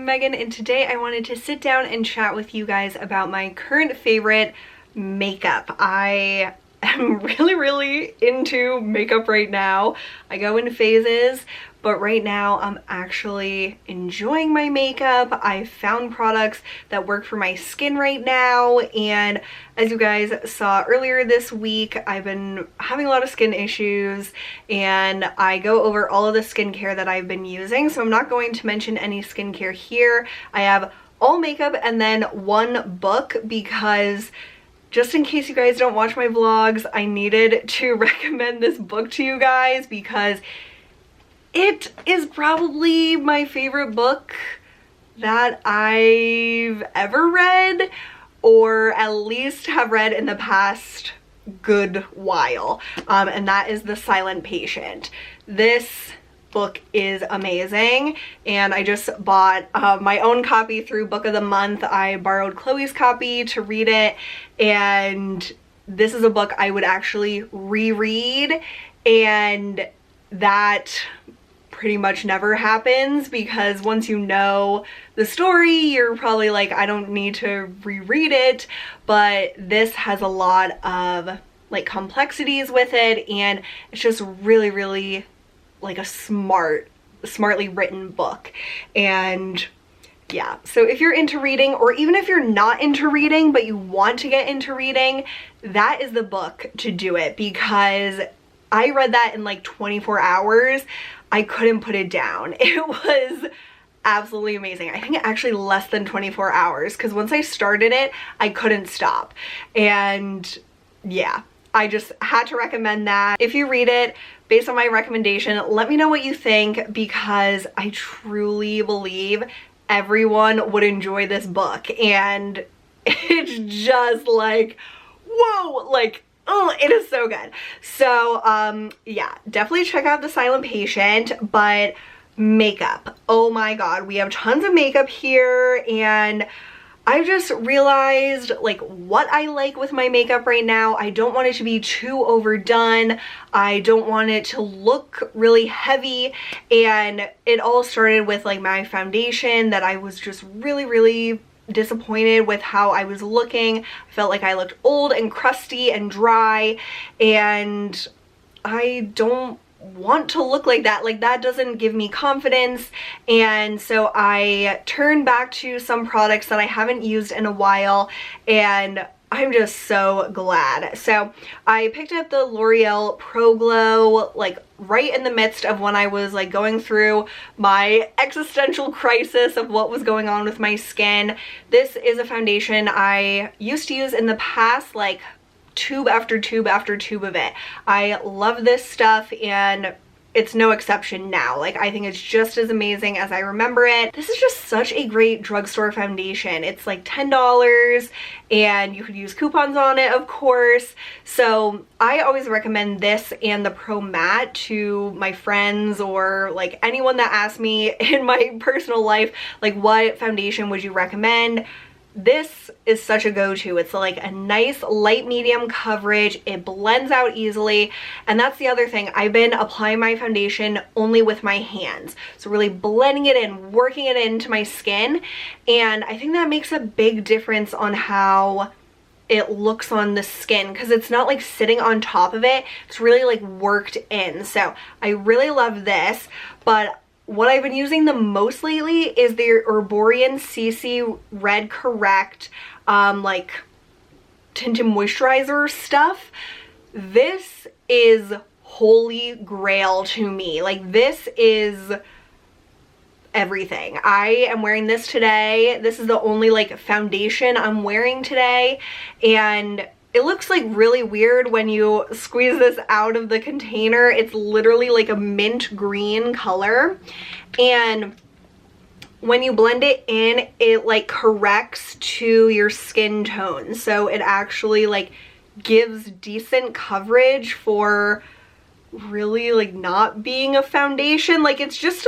Megan, and today I wanted to sit down and chat with you guys about my current favorite makeup. I am really into makeup right now. I go in phases, but right now I'm actually enjoying my makeup. I found products that work for my skin right now, and as you guys saw earlier this week, I've been having a lot of skin issues, and I go over all of the skincare that I've been using, so I'm not going to mention any skincare here. I have all makeup and then one book because just in case you guys don't watch my vlogs, I needed to recommend this book to you guys because it is probably my favorite book that I've ever read, or at least have read in the past good while, and that is The Silent Patient. This book is amazing, and I just bought my own copy through Book of the Month. I borrowed Chloe's copy to read it, and this is a book I would actually reread, and that pretty much never happens because once you know the story, you're probably like, I don't need to reread it, but this has a lot of like complexities with it, and it's just really like a smartly written book. And yeah, so if you're into reading, or even if you're not into reading but you want to get into reading, that is the book to do it, because I read that in like 24 hours. I couldn't put it down. It was absolutely amazing. I think actually less than 24 hours, because once I started it, I couldn't stop. And yeah, I just had to recommend that. If you read it based on my recommendation, let me know what you think, because I truly believe everyone would enjoy this book. And it's just like, whoa, like, oh, it is so good. So yeah, definitely check out The Silent Patient. But makeup, oh my god, we have tons of makeup here, and I just realized like what I like with my makeup right now. I don't want it to be too overdone. I don't want it to look really heavy, and it all started with like my foundation that I was just really disappointed with how I was looking. I felt like I looked old and crusty and dry, and I don't want to look like that. Like, that doesn't give me confidence. And so I turned back to some products that I haven't used in a while, and I'm just so glad. So I picked up the L'Oreal Pro Glow like right in the midst of when I was like going through my existential crisis of what was going on with my skin. This is a foundation I used to use in the past, like tube after tube after tube of it. I love this stuff, and it's no exception now. Like, I think it's just as amazing as I remember it. This is just such a great drugstore foundation. It's like $10, and you could use coupons on it, of course. So I always recommend this and the Pro Matte to my friends, or like anyone that asks me in my personal life, like, what foundation would you recommend? This is such a go-to. It's like a nice light medium coverage. It blends out easily, and that's the other thing. I've been applying my foundation only with my hands, so really blending it in, working it into my skin, and I think that makes a big difference on how it looks on the skin, because it's not like sitting on top of it. It's really like worked in. So I really love this. But what I've been using the most lately is the Herborian CC Red Correct like tinted moisturizer stuff. This is holy grail to me. Like, this is everything. I am wearing this today. This is the only like foundation I'm wearing today, and it looks like really weird when you squeeze this out of the container. It's literally like a mint green color, and when you blend it in, it like corrects to your skin tone. So it actually like gives decent coverage for really like not being a foundation. Like, it's just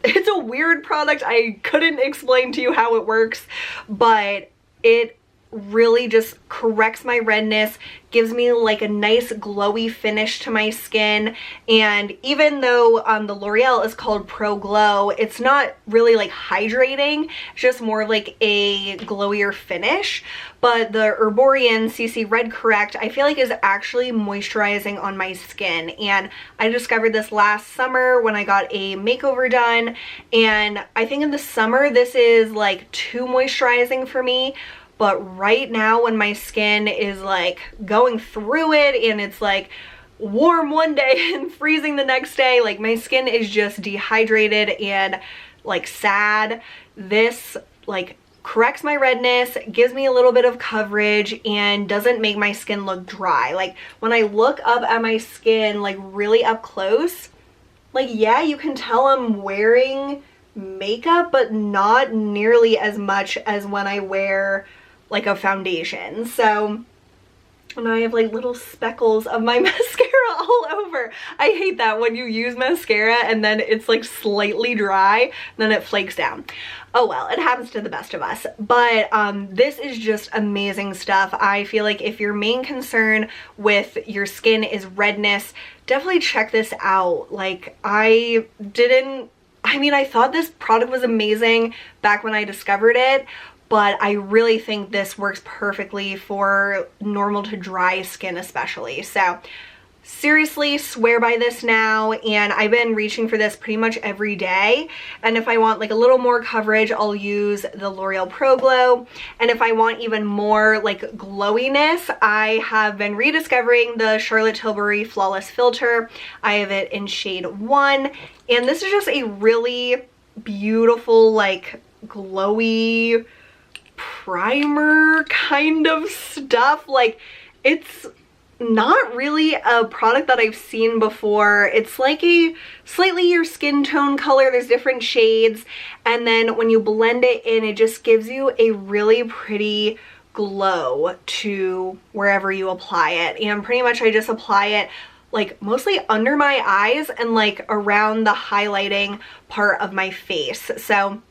it's a weird product. I couldn't explain to you how it works, but it really just corrects my redness, gives me like a nice glowy finish to my skin. And even though the L'Oreal is called Pro Glow, it's not really like hydrating, it's just more like a glowier finish. But the Herborian CC Red Correct, I feel like is actually moisturizing on my skin. And I discovered this last summer when I got a makeover done. And I think in the summer, this is like too moisturizing for me. But right now when my skin is like going through it and it's like warm one day and freezing the next day, like my skin is just dehydrated and like sad, this like corrects my redness, gives me a little bit of coverage, and doesn't make my skin look dry. Like when I look up at my skin like really up close, like yeah, you can tell I'm wearing makeup, but not nearly as much as when I wear like a foundation. So, and I have like little speckles of my mascara all over. I hate that when you use mascara and then it's like slightly dry and then it flakes down. Oh well, it happens to the best of us. But this is just amazing stuff. I feel like if your main concern with your skin is redness, definitely check this out. Like I thought this product was amazing back when I discovered it, but I really think this works perfectly for normal to dry skin especially. So seriously, swear by this now, and I've been reaching for this pretty much every day. And if I want like a little more coverage, I'll use the L'Oreal Pro Glow. And if I want even more like glowiness, I have been rediscovering the Charlotte Tilbury Flawless Filter. I have it in shade 1, and this is just a really beautiful like glowy primer kind of stuff. Like it's not really a product that I've seen before. It's like a slightly your skin tone color. There's different shades, and then when you blend it in, it just gives you a really pretty glow to wherever you apply it. And pretty much I just apply it like mostly under my eyes and like around the highlighting part of my face. So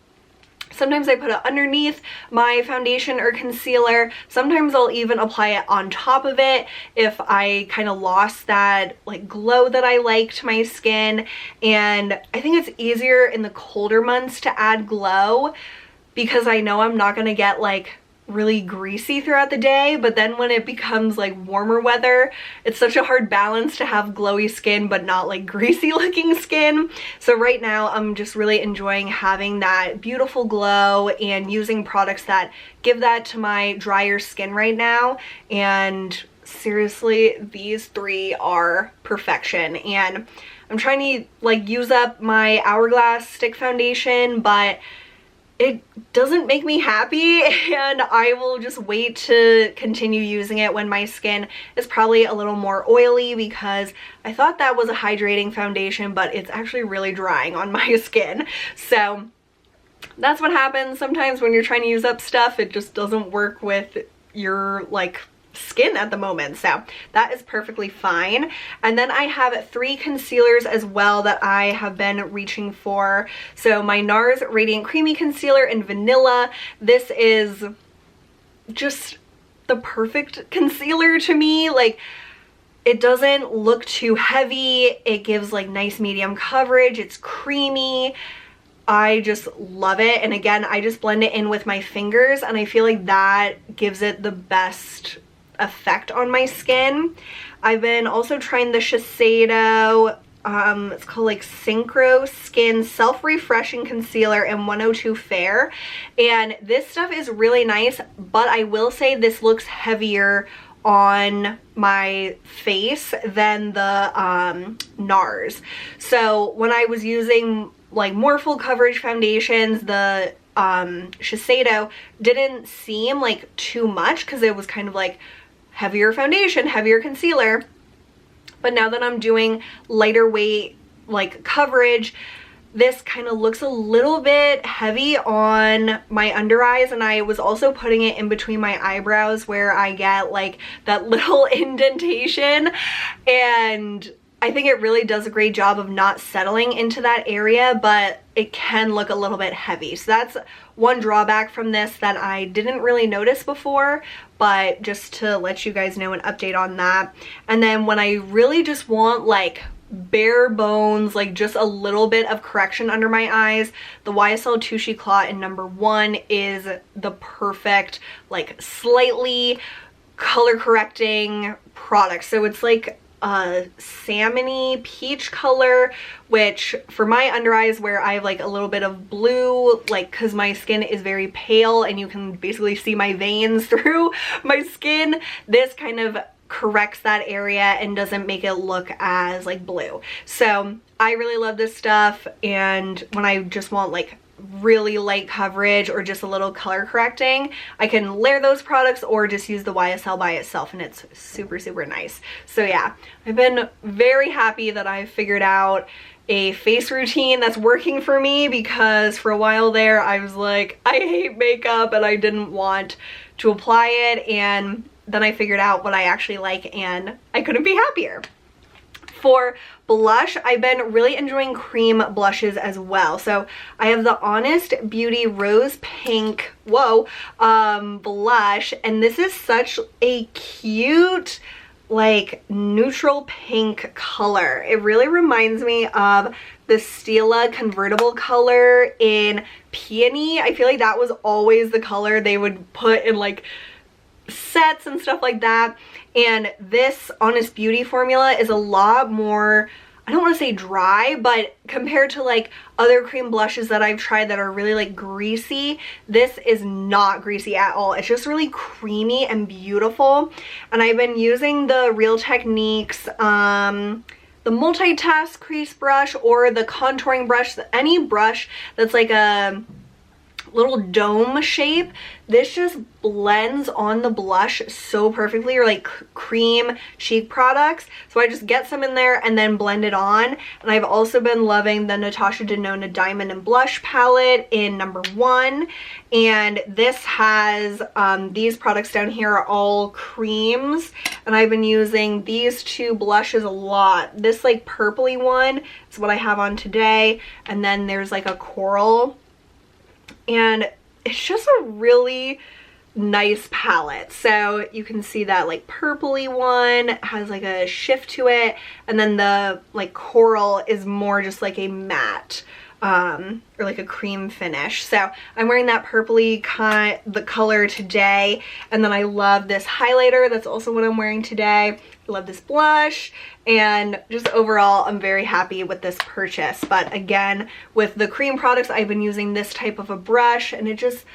sometimes I put it underneath my foundation or concealer. Sometimes I'll even apply it on top of it if I kind of lost that like glow that I like to my skin. And I think it's easier in the colder months to add glow because I know I'm not going to get like really greasy throughout the day. But then when it becomes like warmer weather, it's such a hard balance to have glowy skin but not like greasy looking skin. So right now I'm just really enjoying having that beautiful glow and using products that give that to my drier skin right now. And seriously, these three are perfection. And I'm trying to like use up my Hourglass stick foundation, but it doesn't make me happy, and I will just wait to continue using it when my skin is probably a little more oily, because I thought that was a hydrating foundation, but it's actually really drying on my skin. So that's what happens sometimes when you're trying to use up stuff. It just doesn't work with your like skin at the moment. So that is perfectly fine. And then I have 3 concealers as well that I have been reaching for. So my NARS Radiant Creamy Concealer in Vanilla. This is just the perfect concealer to me. Like, it doesn't look too heavy. It gives like nice medium coverage. It's creamy. I just love it. And again, I just blend it in with my fingers, and I feel like that gives it the best effect on my skin. I've been also trying the Shiseido, it's called like Synchro Skin Self-Refreshing Concealer in 102 Fair. And this stuff is really nice, but I will say this looks heavier on my face than the NARS. So when I was using like more full coverage foundations, the Shiseido didn't seem like too much because it was kind of like heavier foundation, heavier concealer. But now that I'm doing lighter weight like coverage, this kind of looks a little bit heavy on my under eyes. And I was also putting it in between my eyebrows where I get like that little indentation, and I think it really does a great job of not settling into that area, but it can look a little bit heavy. So that's one drawback from this that I didn't really notice before, but just to let you guys know an update on that. And then when I really just want like bare bones, like just a little bit of correction under my eyes, the YSL Tushy Claw in number 1 is the perfect like slightly color correcting product. So it's like a salmony peach color, which for my under eyes where I have like a little bit of blue, like because my skin is very pale and you can basically see my veins through my skin, this kind of corrects that area and doesn't make it look as like blue. So I really love this stuff, and when I just want like really light coverage or just a little color correcting, I can layer those products or just use the YSL by itself, and it's super, super nice. So yeah, I've been very happy that I've figured out a face routine that's working for me, because for a while there I was like, I hate makeup and I didn't want to apply it, and then I figured out what I actually like and I couldn't be happier. For blush, I've been really enjoying cream blushes as well. So I have the Honest Beauty Rose Pink, blush, and this is such a cute, like neutral pink color. It really reminds me of the Stila convertible color in Peony. I feel like that was always the color they would put in like sets and stuff like that. And this Honest Beauty formula is a lot more, I don't want to say dry, but compared to like other cream blushes that I've tried that are really like greasy, this is not greasy at all. It's just really creamy and beautiful. And I've been using the Real Techniques the multitask crease brush or the contouring brush, any brush that's like a little dome shape. This just blends on the blush so perfectly, or like cream cheek products. So I just get some in there and then blend it on. And I've also been loving the Natasha Denona Diamond and Blush palette in number 1. And this has these products down here are all creams, and I've been using these two blushes a lot. This like purpley one is what I have on today, and then there's like a coral, and it's just a really nice palette. So you can see that like purpley one has like a shift to it, and then the like coral is more just like a matte or like a cream finish. So I'm wearing that purpley the color today, and then I love this highlighter. That's also what I'm wearing today. I love this blush, and just overall I'm very happy with this purchase. But again, with the cream products, I've been using this type of a brush, and it just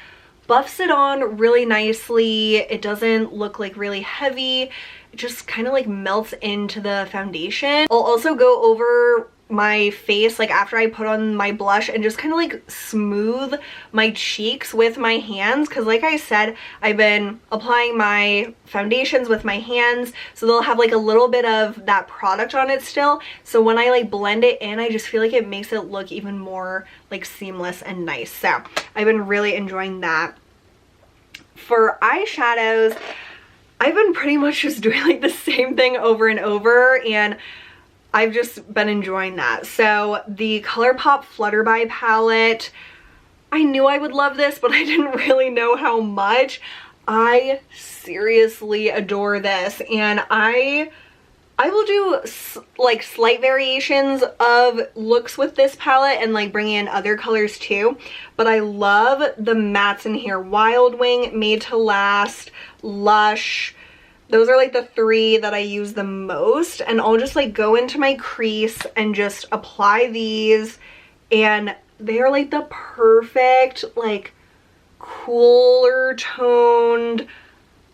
buffs it on really nicely. It doesn't look like really heavy. It just kind of like melts into the foundation. I'll also go over my face like after I put on my blush and just kind of like smooth my cheeks with my hands, because like I said, I've been applying my foundations with my hands, so they'll have like a little bit of that product on it still. So when I like blend it in, I just feel like it makes it look even more like seamless and nice. So I've been really enjoying that. For eyeshadows, I've been pretty much just doing like the same thing over and over, and I've just been enjoying that. So the ColourPop Flutter By palette, I knew I would love this, but I didn't really know how much. I seriously adore this, and I will do like slight variations of looks with this palette and like bring in other colors too. But I love the mattes in here. Wild Wing, Made to Last, Lush. Those are like the 3 that I use the most, and I'll just like go into my crease and just apply these, and they are like the perfect like cooler toned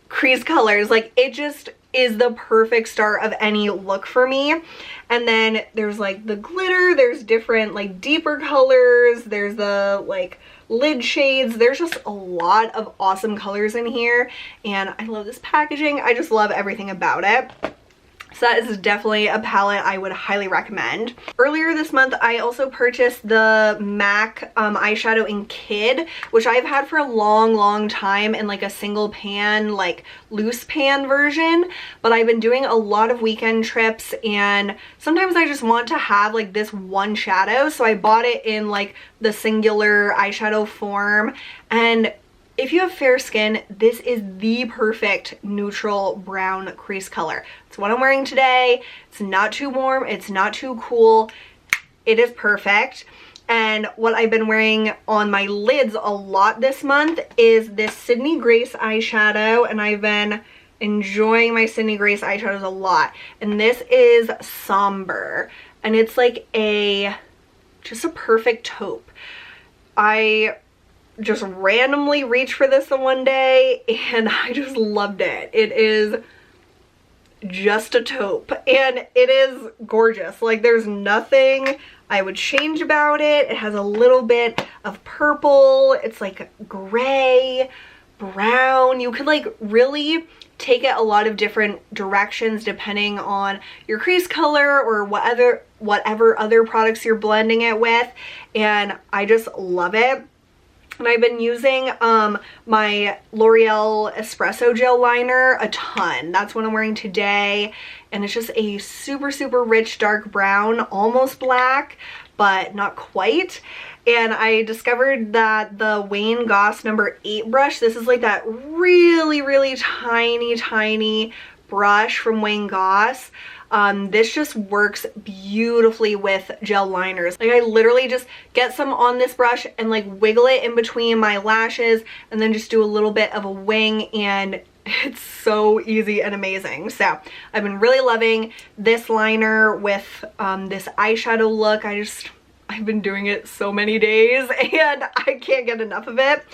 crease colors. Like it just is the perfect start of any look for me. And then there's like the glitter, there's different like deeper colors, there's the like lid shades. There's just a lot of awesome colors in here, and I love this packaging. I just love everything about it. So that is definitely a palette I would highly recommend. Earlier this month, I also purchased the MAC eyeshadow in Kid, which I've had for a long time in like a single pan, like loose pan version. But I've been doing a lot of weekend trips and sometimes I just want to have like this one shadow. So I bought it in like the singular eyeshadow form. And if you have fair skin, this is the perfect neutral brown crease color. It's what I'm wearing today. It's not too warm, it's not too cool. It is perfect. And what I've been wearing on my lids a lot this month is this Sydney Grace eyeshadow, and I've been enjoying my Sydney Grace eyeshadows a lot. And this is Somber, and it's like just a perfect taupe. I just randomly reached for this one day and I just loved it. It is just a taupe and it is gorgeous. Like there's nothing I would change about it. It has a little bit of purple. It's like gray, brown. You could like really take it a lot of different directions depending on your crease color or whatever other products you're blending it with, and I just love it. And I've been using my L'Oreal Espresso Gel Liner a ton. That's what I'm wearing today. And it's just a super rich dark brown, almost black, but not quite. And I discovered that the Wayne Goss number 8 brush, this is like that really tiny brush from Wayne Goss. This just works beautifully with gel liners. Like I literally just get some on this brush and like wiggle it in between my lashes and then just do a little bit of a wing, and it's so easy and amazing. So I've been really loving this liner with this eyeshadow look. I've been doing it so many days and I can't get enough of it.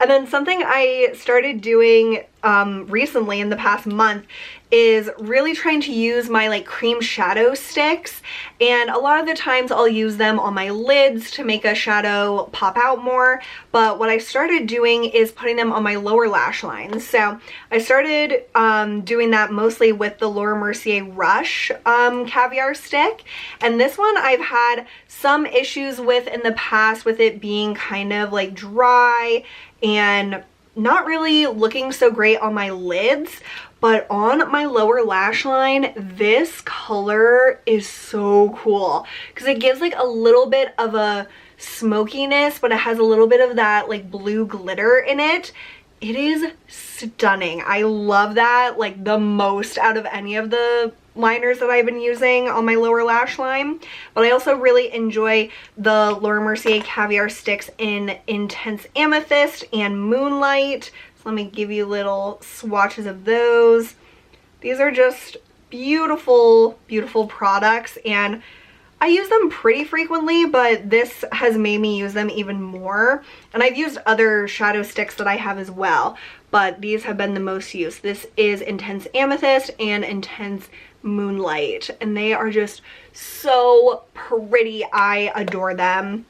And then something I started doing recently in the past month is really trying to use my like cream shadow sticks, and a lot of the times I'll use them on my lids to make a shadow pop out more, but what I started doing is putting them on my lower lash lines. So I started doing that mostly with the Laura Mercier Rush caviar stick, and this one I've had some issues with in the past with it being kind of like dry and not really looking so great on my lids. But on my lower lash line, this color is so cool because it gives like a little bit of a smokiness, but it has a little bit of that like blue glitter in it. It is stunning. I love that like the most out of any of the liners that I've been using on my lower lash line. But I also really enjoy the Laura Mercier Caviar sticks in Intense Amethyst and Moonlight. Let me give you little swatches of those. These are just beautiful products, and I use them pretty frequently, but this has made me use them even more. And I've used other shadow sticks that I have as well, but these have been the most used. This is Intense Amethyst and Intense Moonlight, and they are just so pretty. I adore them.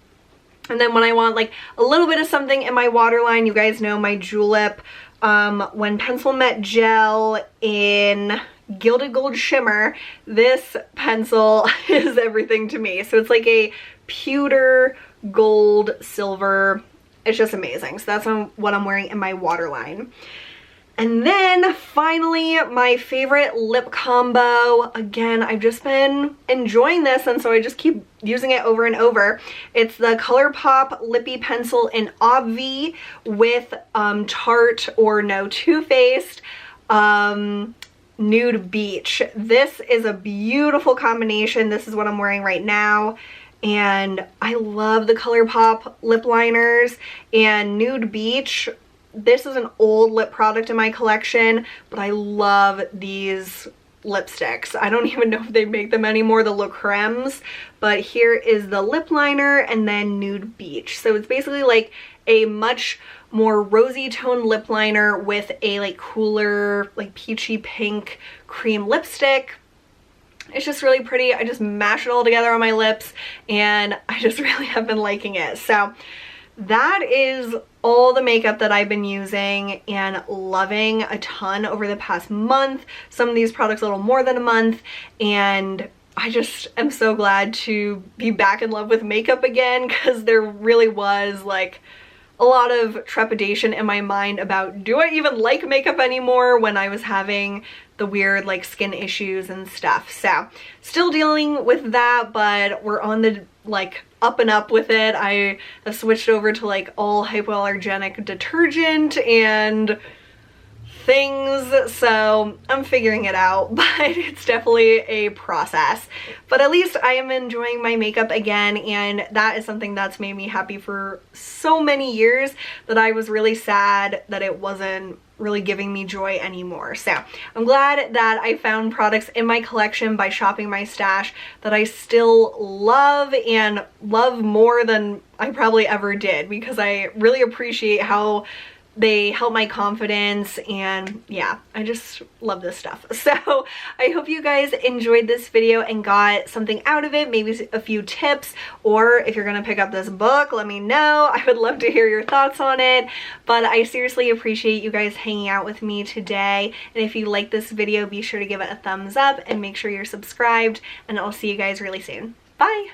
And then when I want like a little bit of something in my waterline, you guys know my Julep When Pencil Met Gel in Gilded Gold Shimmer. This pencil is everything to me. So it's like a pewter gold silver. It's just amazing. So that's what I'm wearing in my waterline. And then finally, my favorite lip combo. Again, I've just been enjoying this, and so I just keep using it over and over. It's the ColourPop Lippy Pencil in Obvi with Tarte or no Too Faced Nude Beach. This is a beautiful combination. This is what I'm wearing right now. And I love the ColourPop lip liners, and Nude Beach. This is an old lip product in my collection, but I love these lipsticks. I don't even know if they make them anymore, the Le Cremes, but here is the lip liner and then Nude Beach. So it's basically like a much more rosy toned lip liner with a like cooler, like peachy pink cream lipstick. It's just really pretty. I just mash it all together on my lips and I just really have been liking it. So that is all the makeup that I've been using and loving a ton over the past month. Some of these products a little more than a month, and I just am so glad to be back in love with makeup again, because there really was like a lot of trepidation in my mind about, do I even like makeup anymore, when I was having the weird like skin issues and stuff. So still dealing with that, but we're on the like up and up with it. I have switched over to like all hypoallergenic detergent and things, so I'm figuring it out, but it's definitely a process. But at least I am enjoying my makeup again, and that is something that's made me happy for so many years, that I was really sad that it wasn't really giving me joy anymore. So I'm glad that I found products in my collection by shopping my stash that I still love, and love more than I probably ever did, because I really appreciate how they help my confidence, and yeah, I just love this stuff. So I hope you guys enjoyed this video and got something out of it, maybe a few tips, or if you're gonna pick up this book, let me know. I would love to hear your thoughts on it. But I seriously appreciate you guys hanging out with me today, and if you like this video, be sure to give it a thumbs up and make sure you're subscribed, and I'll see you guys really soon. Bye!